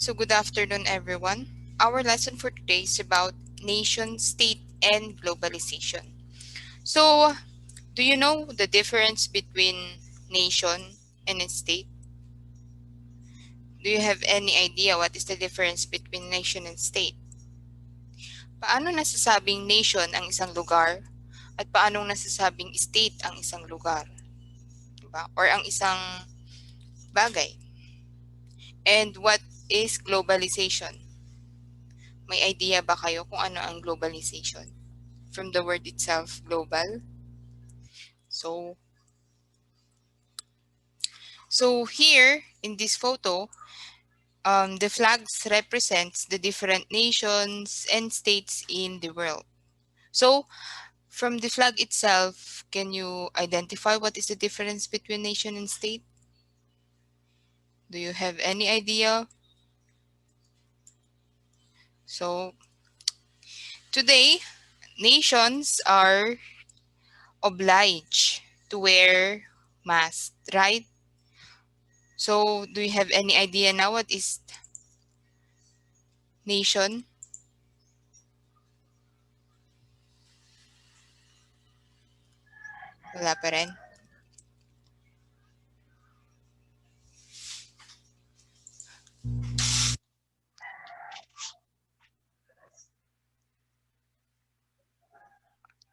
So good afternoon, everyone. Our lesson for today is about nation, state, and globalization. So, do you know the difference between nation and a state? Do you have any idea what is the difference between nation and state? Paano nasasabing nation ang isang lugar at paano nasasabing state ang isang lugar? Diba? Or ang isang bagay? And what is globalization? May idea ba kayo kung ano ang globalization? From the word itself, global. So, here in this photo, the flags represents the different nations and states in the world. So, from the flag itself, can you identify what is the difference between nation and state? Do you have any idea? So, today, nations are obliged to wear masks, right? So, do you have any idea now what is nation? Wala pa rin.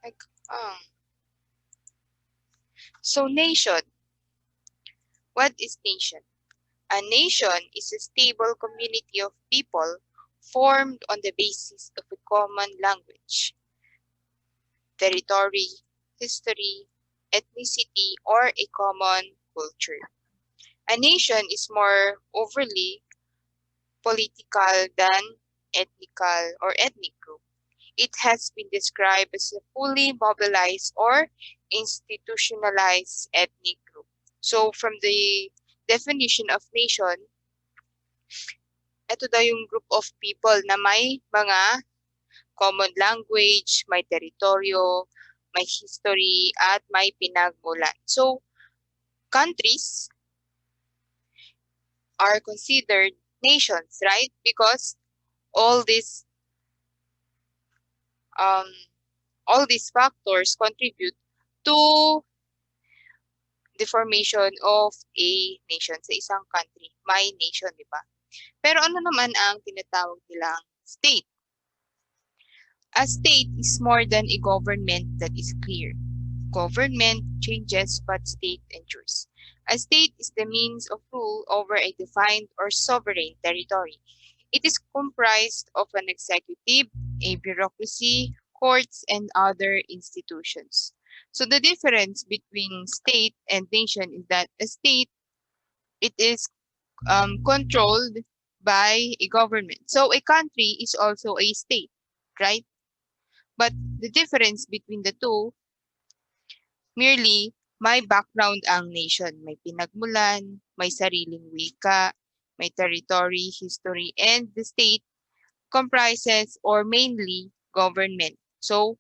Like, so nation. What is nation? A nation is a stable community of people formed on the basis of a common language, territory, history, ethnicity, or a common culture. A nation is more overly political than ethnic group. It has been described as a fully mobilized or institutionalized ethnic group. So from the definition of nation, ito daw yung group of people na may mga common language, may teritoryo, may history, at may pinagmulan. So, countries are considered nations, right? Because all these um, factors contribute to the formation of a nation sa isang country. May nation, di ba? Pero ano naman ang tinatawag nilang state? A state is more than a government that is clear. Government changes but state endures. A state is the means of rule over a defined or sovereign territory. It is comprised of an executive, a bureaucracy, courts, and other institutions. So the difference between state and nation is that a state, it is controlled by a government. So a country is also a state, right? But the difference between the two, merely may background ang nation. May pinagmulan, may sariling wika, may territory, history, and the state comprises or mainly government. So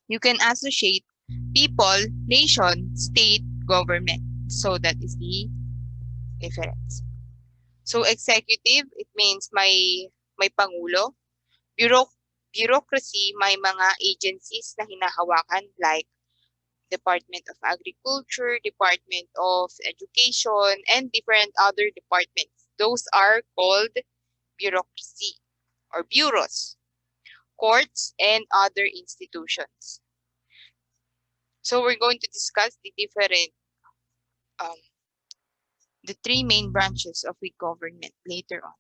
you can associate people, nation, state, government. So that is the difference. So executive, it means may pangulo. Bureaucracy, may mga agencies na hinahawakan like Department of Agriculture, Department of Education, and different other departments. Those are called bureaucracy or bureaus, courts, and other institutions. So we're going to discuss the different, the three main branches of a government later on.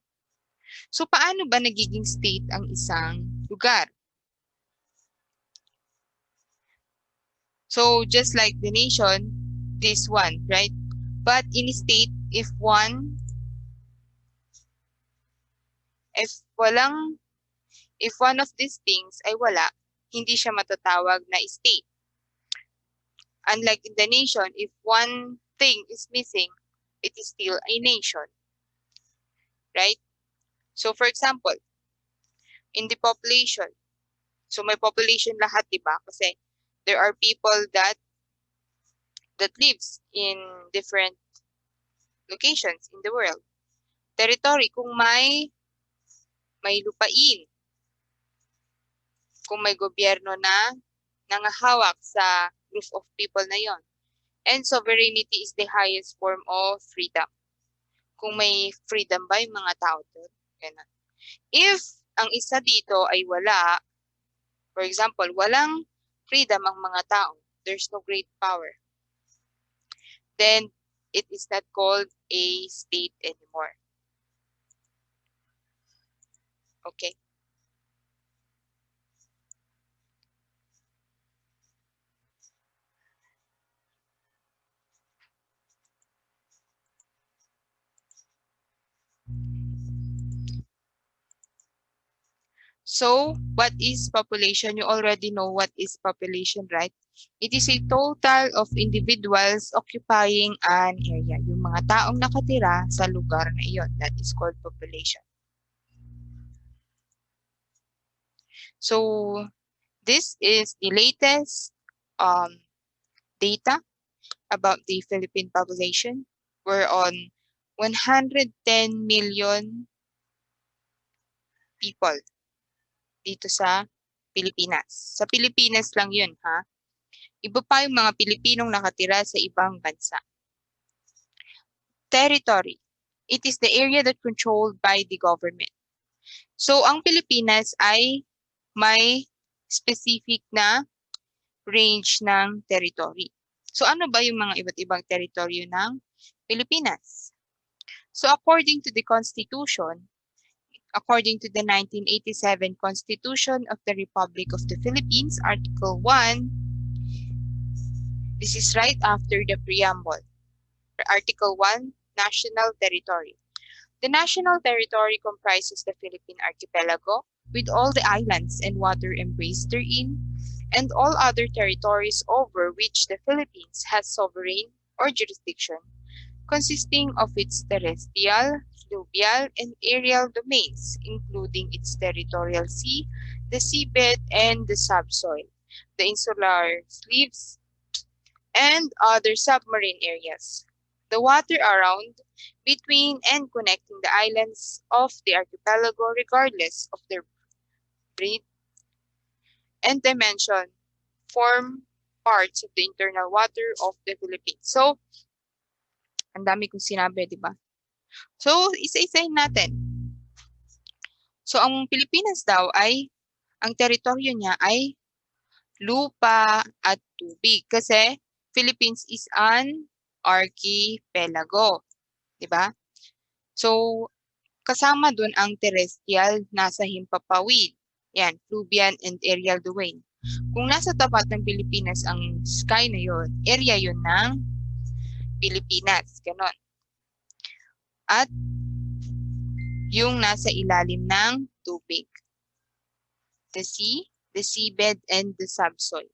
So paano ba nagiging state ang isang lugar? So just like the nation, this one, right? But in a state, if one of these things ay wala, hindi siya matatawag na state. Unlike in the nation, if one thing is missing, it is still a nation. Right? So for example, in the population, so may population lahat, di ba? Kasi there are people that lives in different locations in the world. territory kung may lupain, kung may gobyerno na nangahawak sa group of people na yon. And sovereignty is the highest form of freedom. Kung may freedom ba yung mga tao doon? Ganun. If ang isa dito ay wala, for example, walang freedom ang mga tao, there's no great power, then it is not called a state anymore. Okay. So, what is population? You already know what is population, right? It is a total of individuals occupying an area. Yung mga taong nakatira sa lugar na iyon. That is called population. So, this is the latest data about the Philippine population. We're on 110 million people dito sa Pilipinas. Sa Pilipinas lang yun, ha? Iba pa yung mga Pilipinong nakatira sa ibang bansa. Territory. It is the area that controlled by the government. So, ang Pilipinas ay may specific na range ng territory. So, ano ba yung mga iba't ibang teritoryo ng Pilipinas? So, according to the Constitution, according to the 1987 Constitution of the Republic of the Philippines, Article 1, this is right after the preamble. Article 1, National Territory. The national territory comprises the Philippine archipelago, with all the islands and water embraced therein, and all other territories over which the Philippines has sovereign or jurisdiction, consisting of its terrestrial, fluvial, and aerial domains, including its territorial sea, the seabed, and the subsoil, the insular sleeves, and other submarine areas. The water around, between, and connecting the islands of the archipelago, regardless of their breadth and dimension, form parts of the internal water of the Philippines. So, ang dami kong sinabi, di ba? So, isa-isahin natin. So, ang Pilipinas daw ay, ang teritoryo niya ay lupa at tubig. Kasi, Philippines is an archipelago. Di ba? So, kasama dun ang terrestrial, nasa himpapawid. Yan, fluvial and aerial domain. Kung nasa tapat ng Pilipinas ang sky na yon, area yon ng Pilipinas. Ganon. At yung nasa ilalim ng tubig. The sea, the seabed, and the subsoil.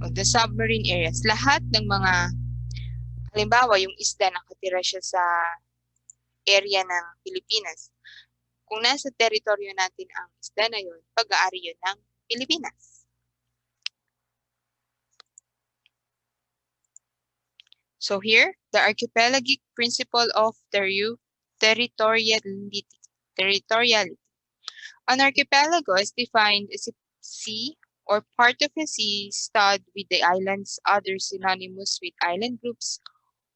O the submarine areas. Lahat ng mga, halimbawa, yung isda nakatira siya sa area ng Pilipinas. Kung nasa teritoryo natin ang isda na yun, pag-aari yun ng Pilipinas. So here, the archipelagic principle of territoriality. An archipelago is defined as a sea or part of a sea stud with the islands, other synonymous with island groups,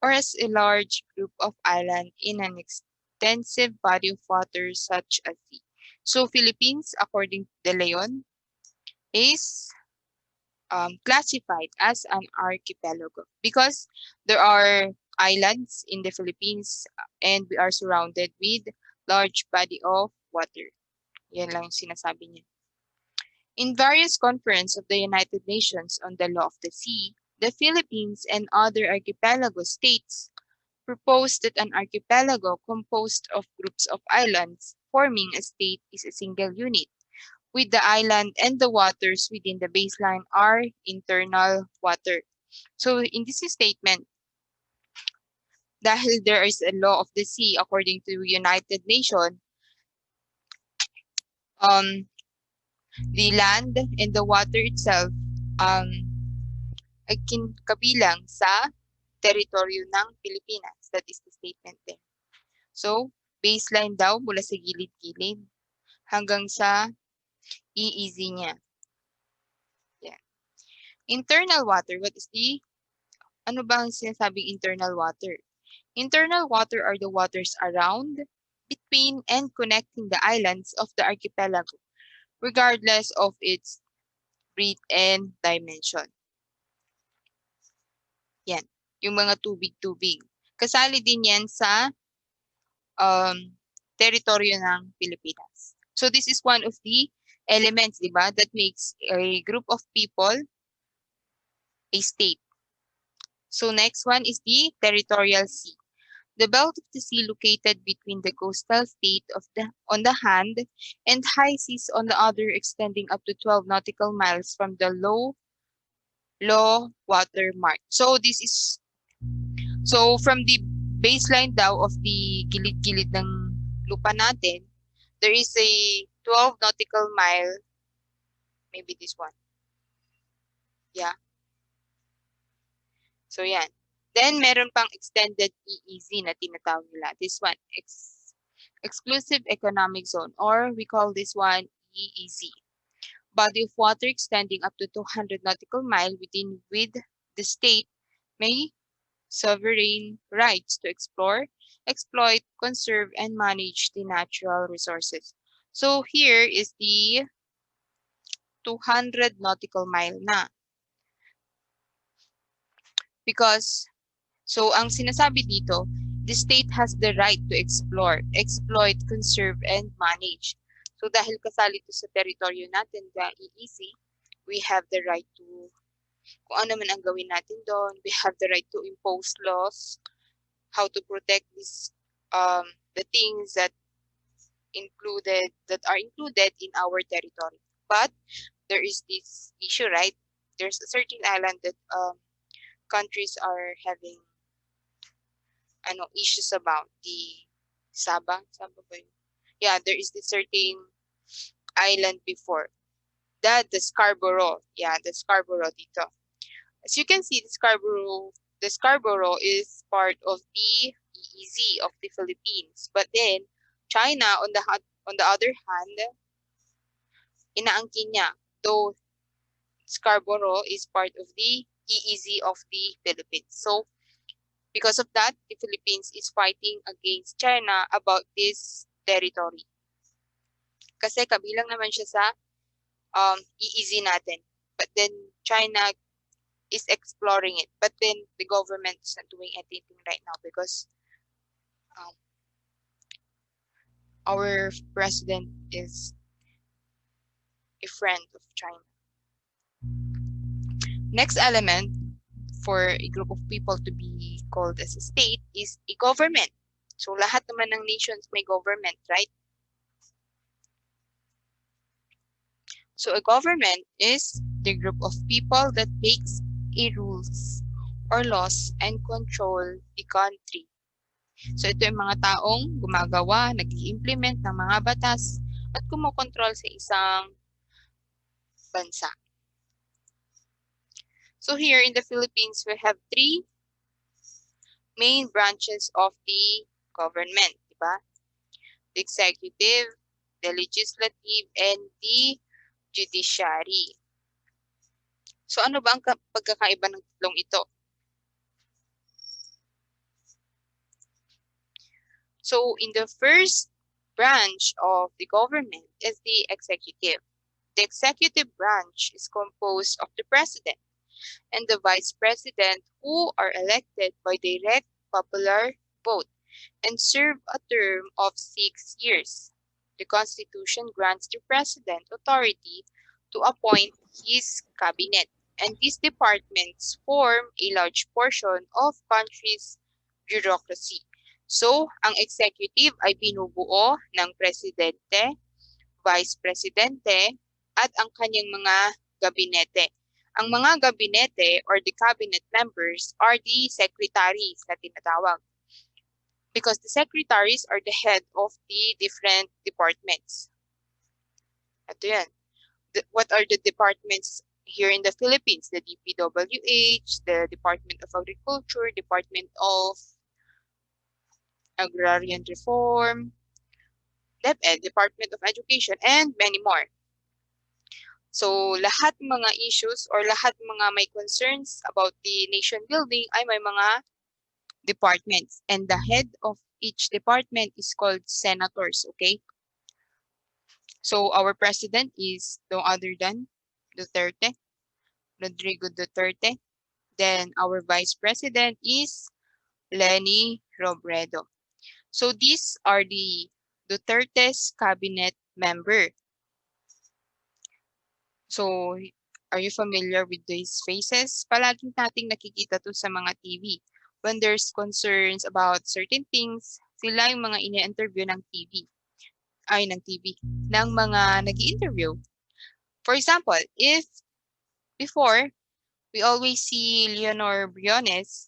or as a large group of islands in an extensive body of water such as sea. So Philippines, according to De Leon, is classified as an archipelago because there are islands in the Philippines and we are surrounded with large body of water. Yan lang yung sinasabi niya. In various conferences of the United Nations on the Law of the Sea, the Philippines and other archipelago states proposed that an archipelago composed of groups of islands forming a state is a single unit, with the island and the waters within the baseline are internal water. So in this statement, dahil there is a law of the sea according to United Nations, the land and the water itself ay kabilang sa teritoryo ng Pilipinas. That is the statement there. So, baseline daw mula sa gilid-gilid hanggang sa EEZ niya. Yan. Internal water, what is the, ano ba ang sinasabing internal water? Internal water are the waters around, between, and connecting the islands of the archipelago, regardless of its breadth and dimension. Yan. Yung mga tubig-tubig. Kasali din yan sa teritoryo ng Pilipinas. So this is one of the elements, di ba, that makes a group of people a state. So next one is the territorial sea. The belt of the sea located between the coastal state on the hand and high seas on the other, extending up to 12 nautical miles from the low water mark. So this is, so from the baseline daw of the gilid-gilid ng lupa natin, there is a 12 nautical mile, maybe this one. Yeah. So yan. Then meron pang extended EEZ na tinatawag nila. This one, exclusive economic zone, or we call this one EEZ. Body of water extending up to 200 nautical mile with the state may sovereign rights to explore, exploit, conserve, and manage the natural resources. So here is the 200 nautical mile na. Because, so ang sinasabi dito, the state has the right to explore, exploit, conserve, and manage. So dahil kasali ito sa teritoryo natin, the EEZ, we have the right to, kung ano man ang gawin natin doon, we have the right to impose laws, how to protect this, the things that are included in our territory. But there is this issue, right? There's a certain island that countries are having issues about the Sabah ba yun? Yeah, there is this certain island before. The Scarborough. Yeah, the Scarborough dito. As you can see, the Scarborough is part of the EEZ of the Philippines. But then China on the other hand, inaangkin niya, though Scarborough is part of the EEZ of the Philippines. So because of that, the Philippines is fighting against China about this territory. Kasi kabilang naman siya sa EEZ natin. But then China is exploring it. But then the government is not doing anything right now because our president is a friend of China. Next element for a group of people to be called as a state is a government. So lahat naman ng nations may government, right? So a government is the group of people that makes a rules or laws and control the country. So ito yung mga taong gumagawa, nag-i-implement ng mga batas at kumokontrol sa isang bansa. So here in the Philippines, we have three main branches of the government, diba? The executive, the legislative, and the judiciary. So ano ba ang pagkakaiba ng tatlong ito? So in the first branch of the government is the executive. The executive branch is composed of the president and the vice president, who are elected by direct popular vote and serve a term of 6 years. The Constitution grants the president authority to appoint his cabinet, and these departments form a large portion of country's bureaucracy. So, ang executive ay binubuo ng presidente, vice presidente, at ang kanyang mga gabinete. Ang mga gabinete or the cabinet members are the secretaries na tinatawag. Because the secretaries are the head of the different departments. Ito yan. What are the departments here in the Philippines? The DPWH, the Department of Agriculture, Department of Agrarian Reform, DepEd, Department of Education, and many more. So, lahat mga issues or lahat mga may concerns about the nation building ay may mga departments. And the head of each department is called senators, okay? So, our president is no other than Duterte, Rodrigo Duterte. Then, our vice president is Leni Robredo. So, these are the Duterte's cabinet member. So, are you familiar with these faces? Palagi nating nakikita to sa mga TV. When there's concerns about certain things, sila yung mga ini-interview ng TV. Ng mga nag-i-interview. For example, if before, we always see Leonor Briones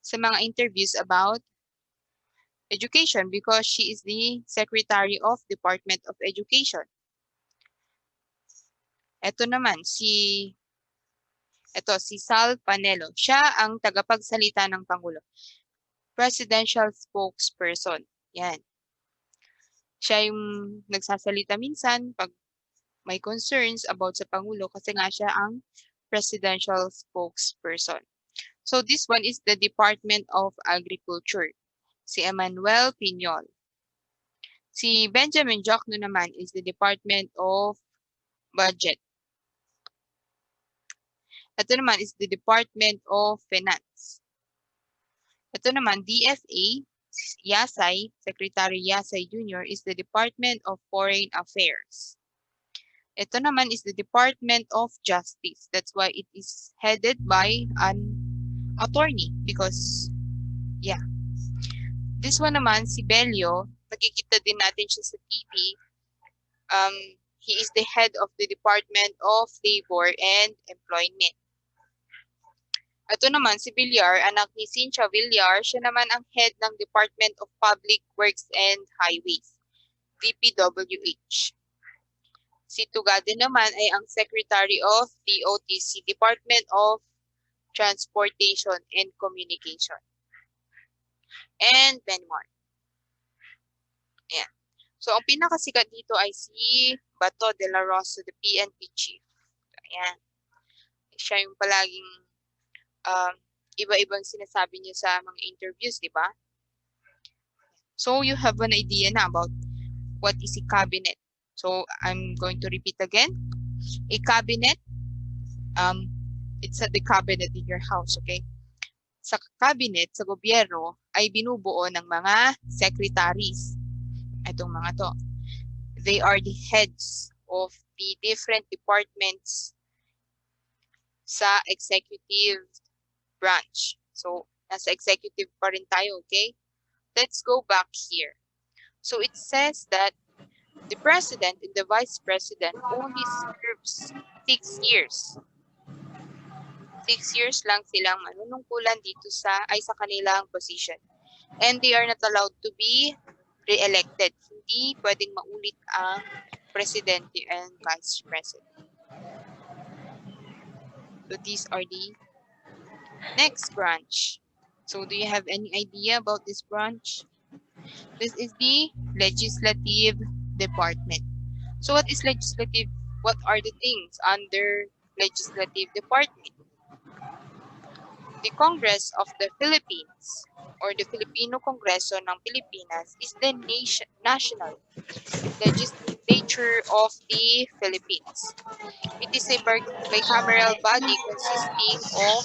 sa mga interviews about education because she is the Secretary of Department of Education. Ito naman, si Sal Panelo. Siya ang tagapagsalita ng Pangulo. Presidential spokesperson. Yan. Siya yung nagsasalita minsan pag may concerns about sa Pangulo kasi nga siya ang presidential spokesperson. So this one is the Department of Agriculture. Si Emmanuel Piñol. Si Benjamin Jocno naman is the Department of Budget. Ito naman is the Department of Finance. Ito naman, DFA, Yasay, Secretary Yasay Jr. is the Department of Foreign Affairs. Ito naman is the Department of Justice. That's why it is headed by an attorney because, yeah. This one naman, si Bello, nakikita din natin siya sa TV. He is the head of the Department of Labor and Employment. Ito naman, si Villar, anak ni Cynthia Villar, siya naman ang head ng Department of Public Works and Highways, DPWH. Si Tugade naman ay ang Secretary of DOTC, Department of Transportation and Communication. And many more. Ayan. So, ang pinakasikat dito ay si Bato de la Rosa, the PNP chief. Ayan. Siya yung palaging iba-ibang sinasabi niya sa mga interviews, di ba? So, you have an idea na about what is a cabinet. So, I'm going to repeat again. A cabinet, it's the cabinet in your house, okay? Sa cabinet, sa gobyerno, ay binubuo ng mga secretaries. Itong mga to. They are the heads of the different departments sa executive branch. So, nasa executive pa rin tayo, okay? Let's go back here. So, it says that the president and the vice president only serves 6 years. 6 years lang silang manunungkulan dito sa kanilang position. And they are not allowed to be re-elected. Hindi pwedeng maulit ang presidente and vice president. So, these are the next branch. So, do you have any idea about this branch? This is the legislative department. So, what is legislative? What are the things under legislative department? The Congress of the Philippines or the Filipino Kongreso ng Pilipinas is the national legislature of the Philippines. It is a bicameral body consisting of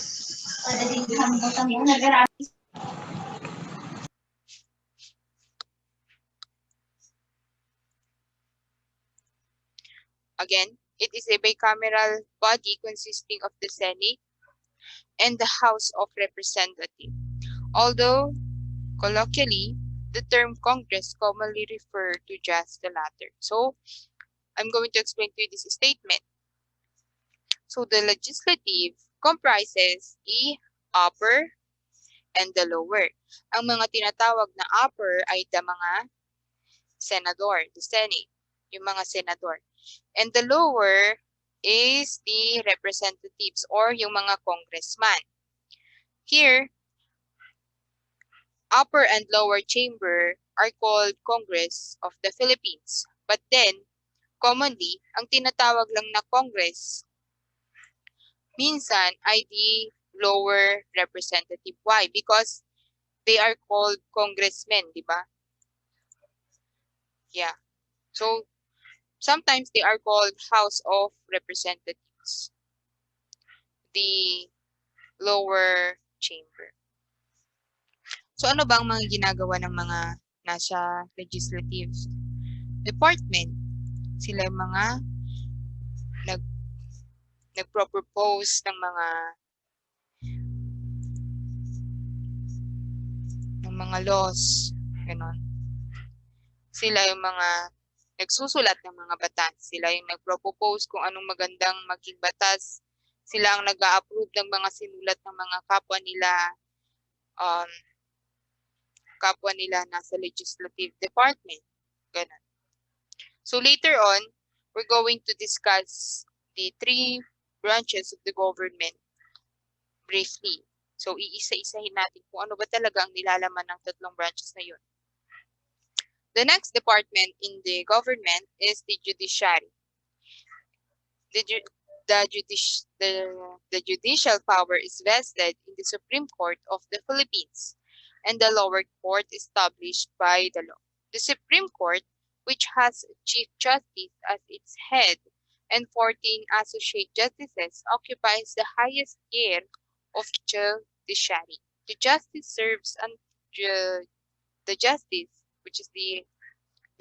Again, it is a bicameral body consisting of the Senate and the House of Representatives. Although, colloquially, the term Congress commonly refer to just the latter. So, I'm going to explain to you this statement. So, the legislative comprises the upper and the lower. Ang mga tinatawag na upper ay the mga senador, the Senate, yung mga senador. And the lower is the representatives or yung mga congressman. Here, upper and lower chamber are called Congress of the Philippines. But then, commonly, ang tinatawag lang na Congress minsan ay the lower representative. Why? Because they are called congressmen, di ba? Yeah. So, sometimes they are called House of Representatives, the lower chamber. So, ano ba ang mga ginagawa ng mga nasa legislative department? Sila yung mga nag nagpro-propose ng mga laws, ganon. Sila yung mga nagsusulat ng mga batas, sila yung nagpro-propose kung anong magandang maging batas, sila ang nag-a-approve ng mga sinulat ng mga um, kapwa nila nasa legislative department, ganon. So later on, we're going to discuss the three branches of the government briefly. So, iisa-isahin natin kung ano ba talaga ang nilalaman ng tatlong branches na yun. The next department in the government is the judiciary. The judicial power is vested in the Supreme Court of the Philippines and the lower court established by the law. The Supreme Court, which has Chief Justice as its head and 14 associate justices, occupies the highest tier of judiciary. The justice serves the justice, which is the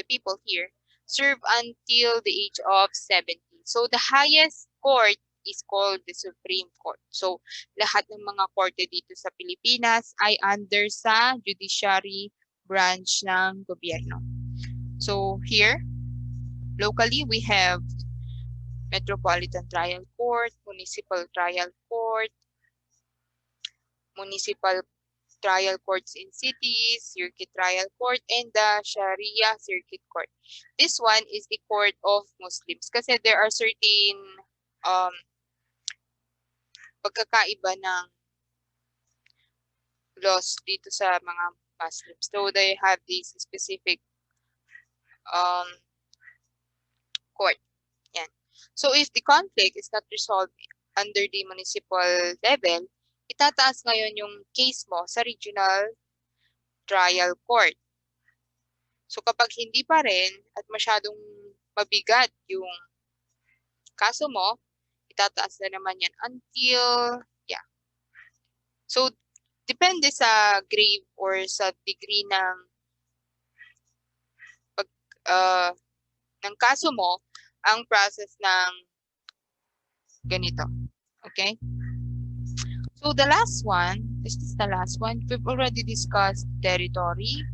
people here, serve until the age of 70. So the highest court is called the Supreme Court. So lahat ng mga korte dito sa Pilipinas ay under sa judiciary branch ng gobyerno. So here, locally, we have Metropolitan Trial Court, Municipal Trial Court, Municipal Trial Courts in cities, Circuit Trial Court, and the Sharia Circuit Court. This one is the Court of Muslims kasi there are certain pagkakaiba ng laws dito sa mga Muslims. So they have this specific court. Yan. So if the conflict is not resolved under the municipal level, itataas ngayon yung case mo sa regional trial court. So kapag hindi pa rin at masyadong mabigat yung kaso mo, itataas na naman yan until, yeah. So, depende sa grave or sa degree ng kaso mo, ang process ng ganito. Okay? So, the last one, this is the last one. We've already discussed territory,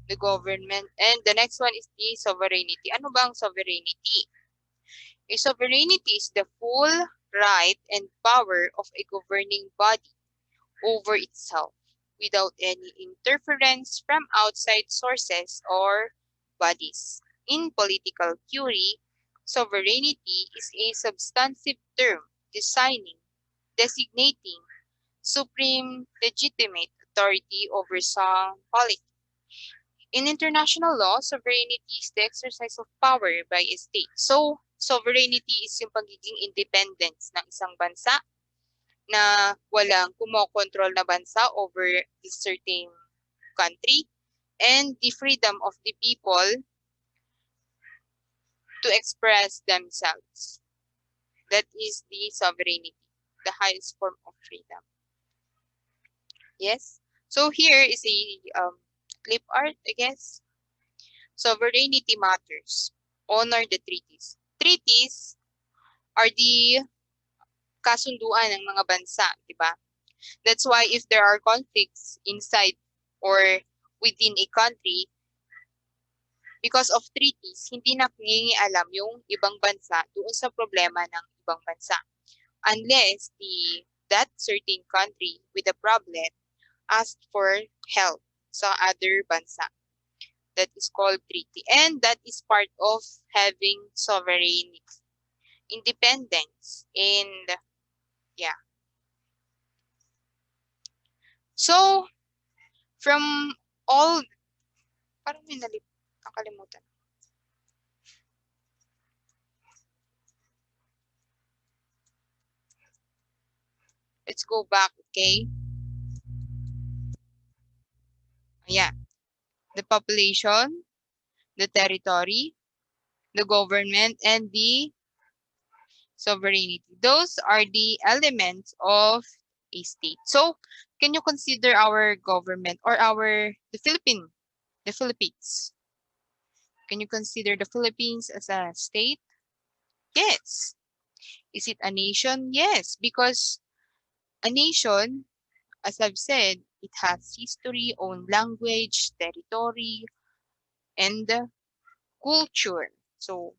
the government, and the next one is the sovereignty. Ano ba ang sovereignty? A sovereignty is the full right and power of a governing body over itself without any interference from outside sources or bodies. In political theory, sovereignty is a substantive term designating supreme legitimate authority over some polity. In international law, sovereignty is the exercise of power by a state. So, sovereignty is yung pagiging independence ng isang bansa na walang kumokontrol na bansa over a certain country and the freedom of the people to express themselves. That is the sovereignty, the highest form of freedom. Yes? So here is a clip art, I guess. Sovereignty matters. Honor the treaties. Treaties are the kasunduan ng mga bansa, di ba? That's why if there are conflicts inside or within a country, because of treaties, hindi na nangingialam yung ibang bansa doon sa problema ng ibang bansa. Unless that certain country with a problem asked for help sa other bansa. That is called treaty. And that is part of having sovereignty, independence, and yeah. So, from all, parang may nakalimutan. Let's go back, okay? Yeah. The population, the territory, the government, and the sovereignty. Those are the elements of a state. So, can you consider our government or the Philippines? Can you consider the Philippines as a state? Yes. Is it a nation? Yes, because a nation, as I've said, it has history, own language, territory, and culture. So,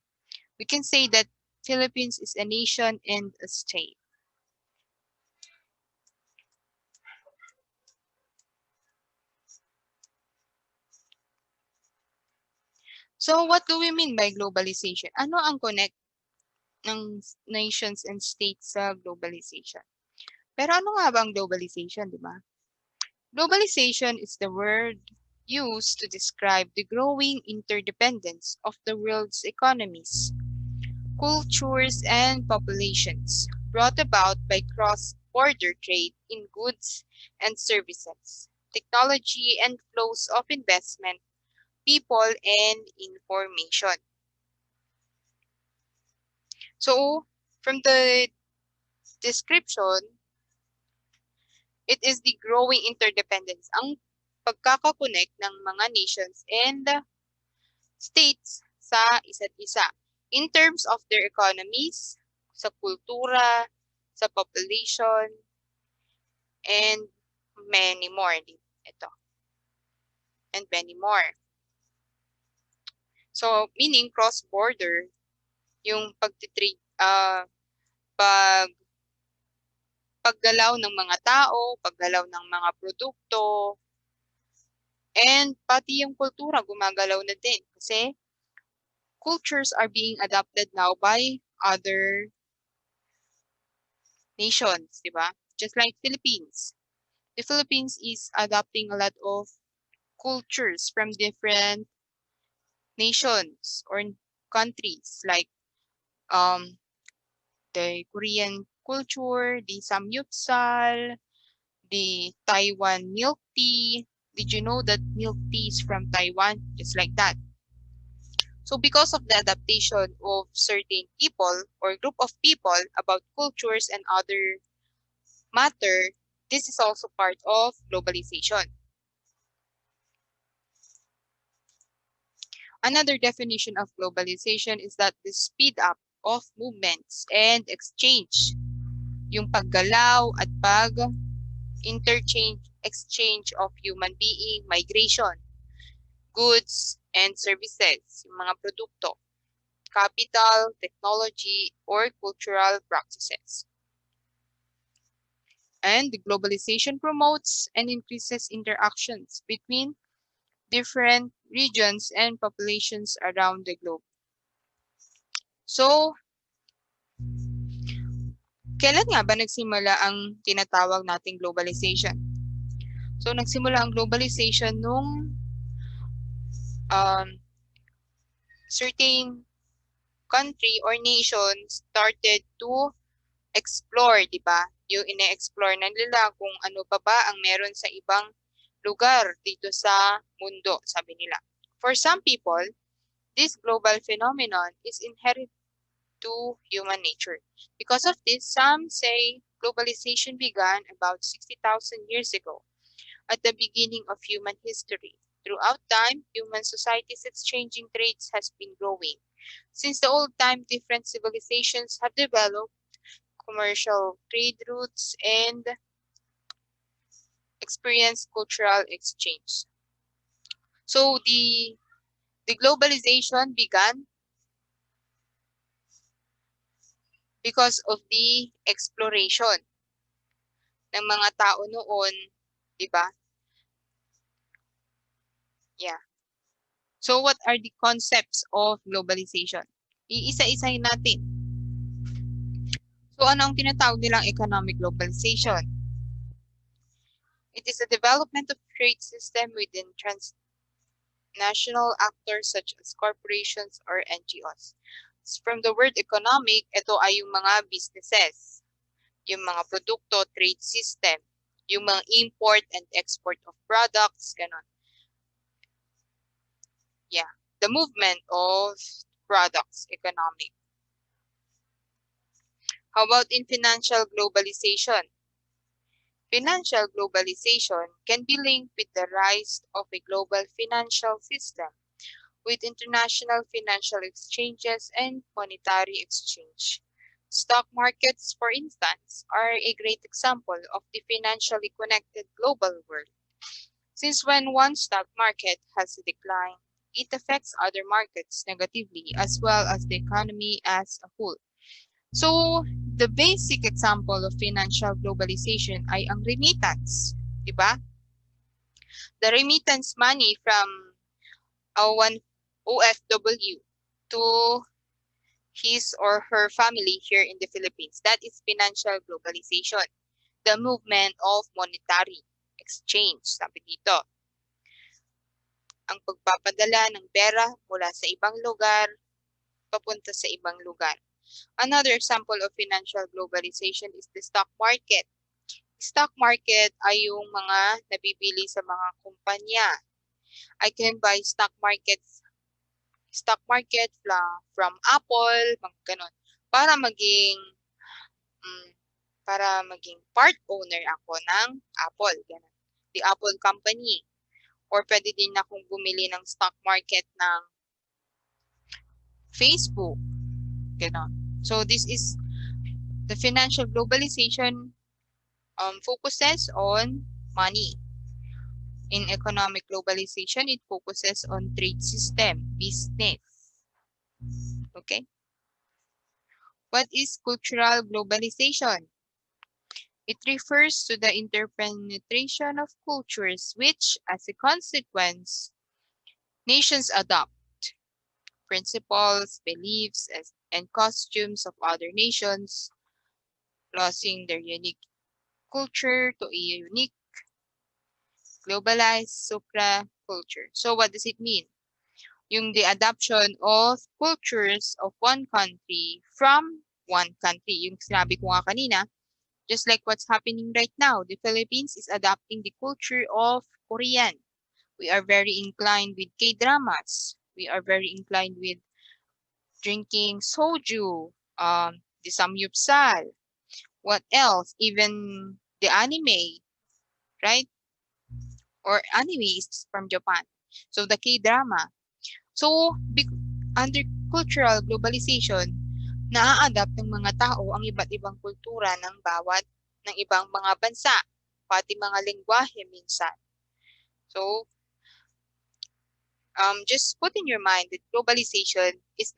we can say that Philippines is a nation and a state. So, what do we mean by globalization? Ano ang connect ng nations and states sa globalization? Pero ano nga ba ang globalization, di ba? Globalization is the word used to describe the growing interdependence of the world's economies, cultures, and populations brought about by cross-border trade in goods and services, technology, and flows of investment, people, and information. So, from the description, it is the growing interdependence, ang pagkakakonect ng mga nations and states sa isa't isa in terms of their economies, sa kultura, sa population, and many more. Ito, and many more. So, meaning cross-border, yung pagtitrade, pag paggalaw ng mga tao, paggalaw ng mga produkto, and pati yung kultura gumagalaw na din kasi cultures are being adopted now by other nations, di ba? Just like Philippines. The Philippines is adopting a lot of cultures from different nations or countries like um the Korean culture, the Samyupsal, the Taiwan milk tea. Did you know that milk tea is from Taiwan? Just like that. So because of the adaptation of certain people or group of people about cultures and other matter, this is also part of globalization. Another definition of globalization is that the speed up of movements and exchange, yung paggalaw at exchange of human being, migration, goods and services, yung mga produkto, capital, technology, or cultural practices. And the globalization promotes and increases interactions between different regions and populations around the globe. So, kailan nga ba nagsimula ang tinatawag nating globalization? So, nagsimula ang globalization nung certain country or nation started to explore, di ba? Yung ine-explore na nila kung ano pa ba ang meron sa ibang lugar dito sa mundo, sabi nila. For some people, this global phenomenon is inherent to human nature. Because of this, some say globalization began about 60,000 years ago, at the beginning of human history. Throughout time, human societies exchanging trades has been growing. Since the old time, different civilizations have developed commercial trade routes and experienced cultural exchange. So the globalization began because of the exploration ng mga tao noon, di ba? Yeah. So what are the concepts of globalization? Iisa-isahin natin. So ano ang tinatawag nilang economic globalization? It is a development of trade system within transnational actors such as corporations or NGOs. From the word economic, ito ay yung mga businesses, yung mga produkto, trade system, yung mga import and export of products, ganon. Yeah, the movement of products, economic. How about in financial globalization? Financial globalization can be linked with the rise of a global financial system with international financial exchanges and monetary exchange. Stock markets, for instance, are a great example of the financially connected global world. Since when one stock market has a decline, it affects other markets negatively as well as the economy as a whole. So, the basic example of financial globalization ay ang remittance, di ba? The remittance money from one OFW to his or her family here in the Philippines. That is financial globalization. The movement of monetary exchange, sabi dito. Ang pagpapadala ng pera mula sa ibang lugar papunta sa ibang lugar. Another example of financial globalization is the stock market. Stock market ay yung mga nabibili sa mga kumpanya. I can buy stock market from Apple, mga ganon, para maging part owner ako ng Apple, ganon. The Apple company. Or pwede din akong bumili ng stock market ng Facebook, ganon. So this is the financial globalization focuses on money. In economic globalization, it focuses on trade system, business. Okay? What is cultural globalization? It refers to the interpenetration of cultures which, as a consequence, nations adopt principles, beliefs, and costumes of other nations, losing their unique culture to a unique globalized supra-culture. So what does it mean? Yung the adoption of cultures of one country from one country. Yung sinabi ko nga kanina, just like what's happening right now, the Philippines is adopting the culture of Korean. We are very inclined with K-dramas. We are very inclined with drinking soju, the samyupsal. What else? Even the anime, right? Or anime is from Japan. So the K-drama. So, under cultural globalization, naa-adapt ng mga tao ang iba't ibang kultura ng ibang mga bansa, pati mga lengguwahe minsan. So, just put in your mind that globalization is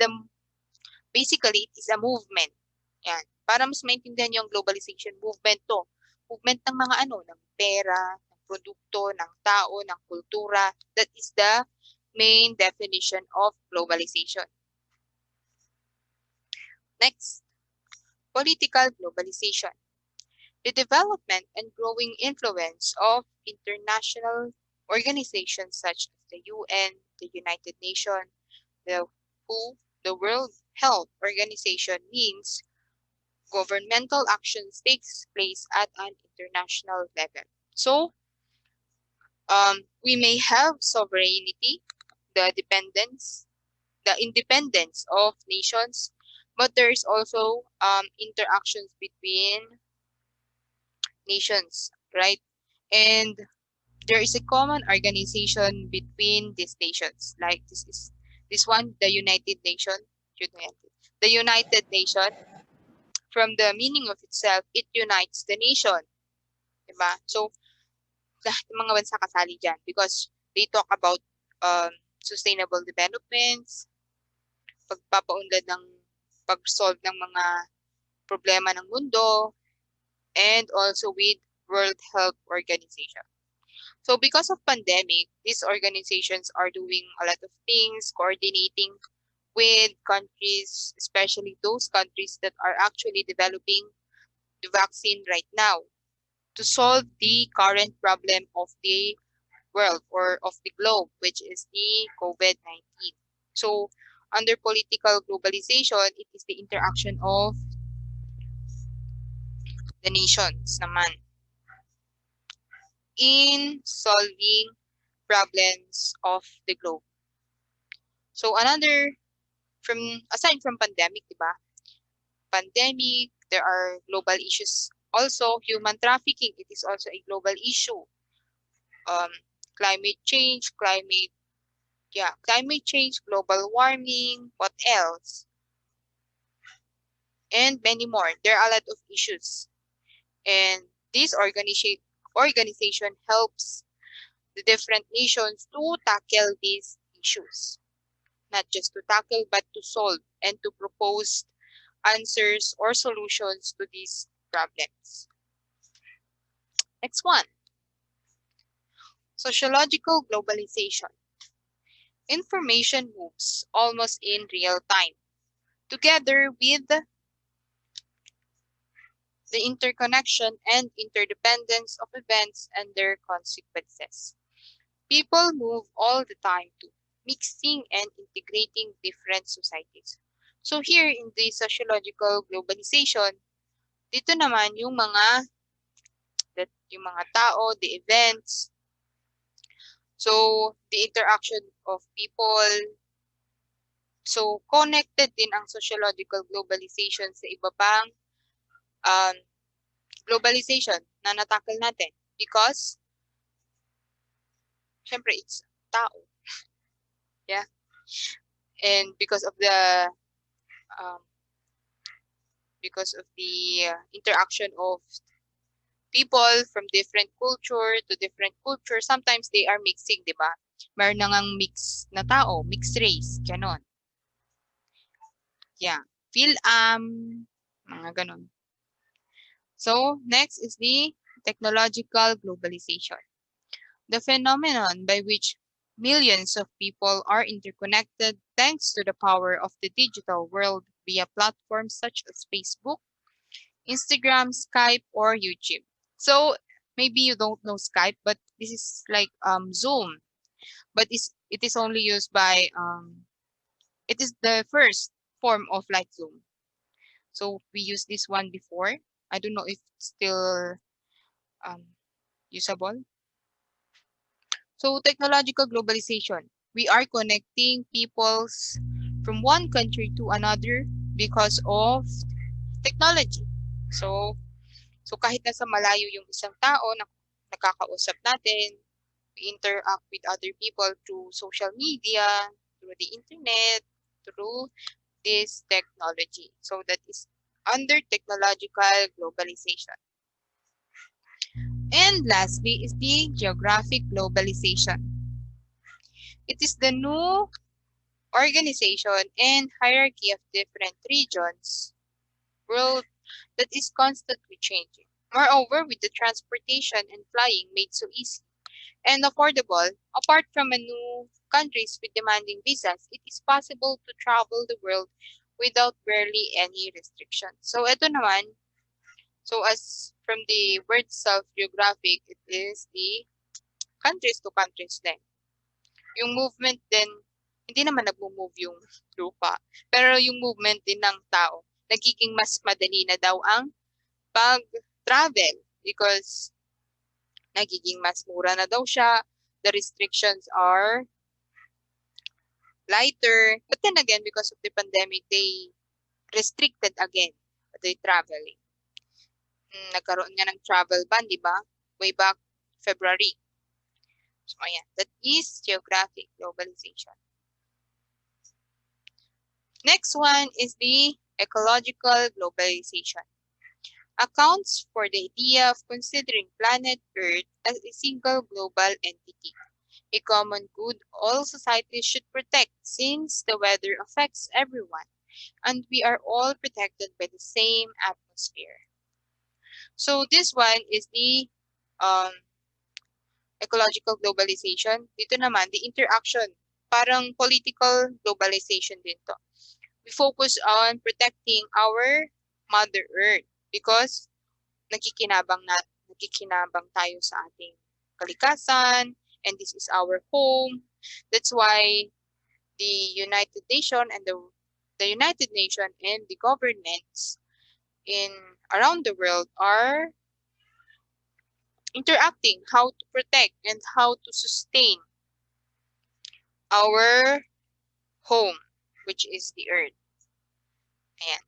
basically, it is a movement. Yan. Para mas maintindihan yung globalization movement to. Movement ng mga ng pera, ng produkto, ng tao, ng kultura. That is the main definition of globalization. Next, political globalization. The development and growing influence of international organizations such as the UN, the United Nations, the WHO, the World Health Organization means governmental actions takes place at an international level. So, we may have sovereignty, the independence of nations, but there is also interactions between nations, right? And there is a common organization between these nations. Like this one, the United Nation. The United Nation, from the meaning of itself, it unites the nation. Diba? So, lahat ng mga bansa kasali dyan because they talk about sustainable developments, pagpapaunlad ng pag-solve ng mga problema ng mundo, and also with World Health Organization. So because of pandemic, these organizations are doing a lot of things, coordinating with countries, especially those countries that are actually developing the vaccine right now. to solve the current problem of the world or of the globe, which is the COVID-19. So, under political globalization, it is the interaction of the nations naman in solving problems of the globe. So, another, from aside from pandemic, diba? Pandemic, there are global issues also. Human trafficking, it is also a global issue. Um, climate change, climate change, global warming, what else? And many more. There are a lot of issues. And this organization helps the different nations to tackle these issues. Not just to tackle, but to solve and to propose answers or solutions to these problems. Next one, sociological globalization. Information moves almost in real time, together with the interconnection and interdependence of events and their consequences. People move all the time too, mixing and integrating different societies. So here in the sociological globalization, dito naman yung mga tao, the events, so the interaction of people. So connected din ang sociological globalization sa iba pang um, globalization na natakil natin because syempre it's tao. Yeah. And um, because of the interaction of people from different culture to different culture, sometimes they are mixing, di ba? Meron na ngang mix na tao, mixed race, ganon. Yeah. Mga ganon. So, next is the technological globalization. The phenomenon by which millions of people are interconnected thanks to the power of the digital world via platforms such as Facebook, Instagram, Skype, or YouTube. So maybe you don't know Skype, but this is like Zoom, but it is only used by it is the first form of like Zoom. So we used this one before. I don't know if it's still um, usable. So technological globalization. We are connecting peoples from one country to another because of technology. So kahit nasa malayo yung isang tao na nakakausap natin, we interact with other people through social media, through the internet, through this technology. So that is under technological globalization. And lastly is the geographic globalization. It is the new organization and hierarchy of different regions, world that is constantly changing. Moreover, with the transportation and flying made so easy and affordable, apart from a new countries with demanding visas, it is possible to travel the world without barely any restrictions. So ito naman, so as from the word self geographic, it is the countries to countries din. Yung movement din, hindi naman nagmo-move yung lupa, pero yung movement din ng tao, nagiging mas madali na daw ang pag-travel because nagiging mas mura na daw siya. The restrictions are lighter. But then again, because of the pandemic, they restricted again the traveling. Nagkaroon nga ng travel ban, di ba? Way back February. So, ayan. That is geographic globalization. Next one is the ecological globalization. Accounts for the idea of considering planet Earth as a single global entity, a common good all societies should protect since the weather affects everyone and we are all protected by the same atmosphere. So this one is the ecological globalization. Dito naman, the interaction, parang political globalization din to. We focus on protecting our Mother Earth because nakikinabang na nakikinabang tayo sa ating kalikasan, and this is our home. That's why the United Nations and the United Nations and the governments in around the world are interacting how to protect and how to sustain our home, which is the earth. Ayan.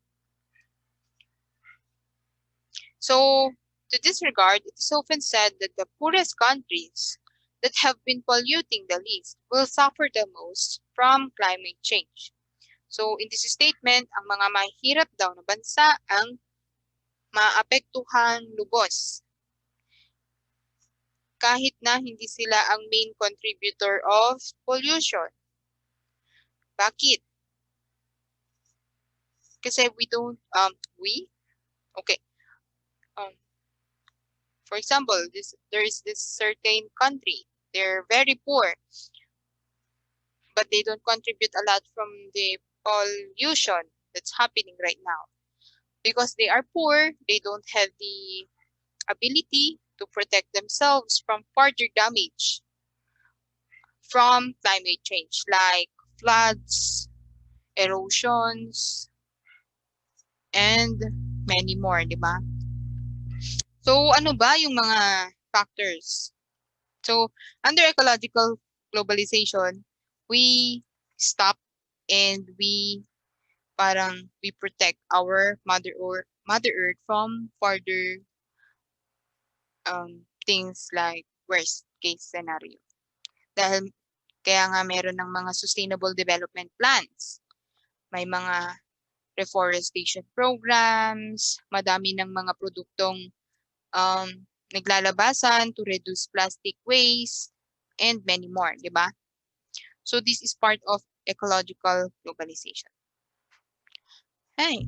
So, to this regard, it is often said that the poorest countries that have been polluting the least will suffer the most from climate change. So, in this statement, ang mga mahirap daw na bansa ang maapektuhan lubos kahit na hindi sila ang main contributor of pollution. Bakit? Kasi okay. For example, there is this certain country. They're very poor, but they don't contribute a lot from the pollution that's happening right now. Because they are poor, they don't have the ability to protect themselves from further damage from climate change, like floods, erosions, and many more, di ba? So, ano ba yung mga factors? So, under ecological globalization, we stop and we protect our Mother Earth from further things like worst case scenario. Dahil kaya nga meron ng mga sustainable development plans. May mga reforestation programs, madami ng mga produktong naglalabasan to reduce plastic waste, and many more, di ba? So this is part of ecological globalization. Hey.